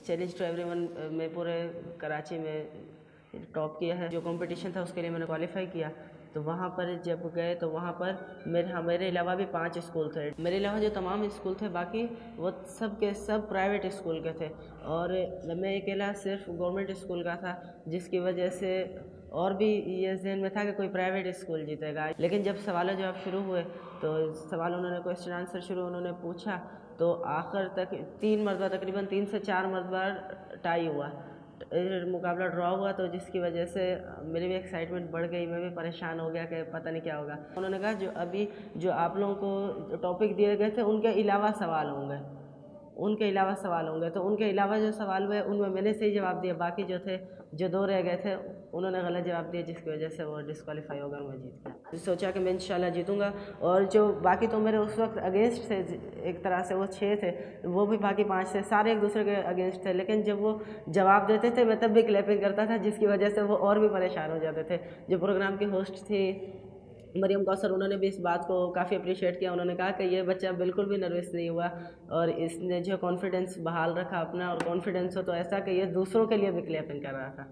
Challenge to everyone में पूरे कराची में टॉप किया है। जो कंपटीशन था उसके लिए मैंने क्वालिफाई किया। तो वहाँ पर जब गए तो वहाँ पर मेरे अलावा भी 5 स्कूल थे। मेरे अलावा जो तमाम स्कूल थे बाकी वो सब के सब प्राइवेट स्कूल के थे और मैं अकेला सिर्फ गवर्नमेंट स्कूल का था, जिसकी वजह से और भी ये जहन में था कि कोई प्राइवेट स्कूल जीतेगा। लेकिन जब सवाल जवाब शुरू हुए तो सवाल उन्होंने क्वेश्चन आंसर शुरू उन्होंने पूछा तो आखिर तक 3 मरतबा तकरीबन 3 से 4 मरतबा टाई हुआ, मुकाबला ड्रॉ हुआ। तो जिसकी वजह से मेरी भी एक्साइटमेंट बढ़ गई, मैं भी परेशान हो गया कि पता नहीं क्या होगा। उन्होंने कहा जो अभी जो आप लोगों को टॉपिक दिए गए थे उनके अलावा सवाल होंगे, तो उनके अलावा जो सवाल हुए उनमें मैंने सही जवाब दिया, बाकी जो थे जो 2 रह गए थे उन्होंने गलत जवाब दिया, जिसकी वजह से वो डिस्क्वालीफाई होकर मैं जीत गया। सोचा कि मैं इंशाल्लाह जीतूंगा। और जो बाकी तो मेरे उस वक्त अगेंस्ट थे, एक तरह से वो 6 थे, वो भी बाकी 5 थे, सारे एक दूसरे के अगेंस्ट थे। लेकिन जब वो जवाब देते थे मैं तब भी क्लैपिंग करता था, जिसकी वजह से वो और भी परेशान हो जाते थे। जो प्रोग्राम की होस्ट थी मरियम कौसर, उन्होंने भी इस बात को काफ़ी अप्रिशिएट किया। उन्होंने कहा कि ये बच्चा बिल्कुल भी नर्वस नहीं हुआ और इसने जो कॉन्फिडेंस बहाल रखा अपना, और कॉन्फिडेंस हो तो ऐसा कि ये दूसरों के लिए भी क्लैपिंग कर रहा था।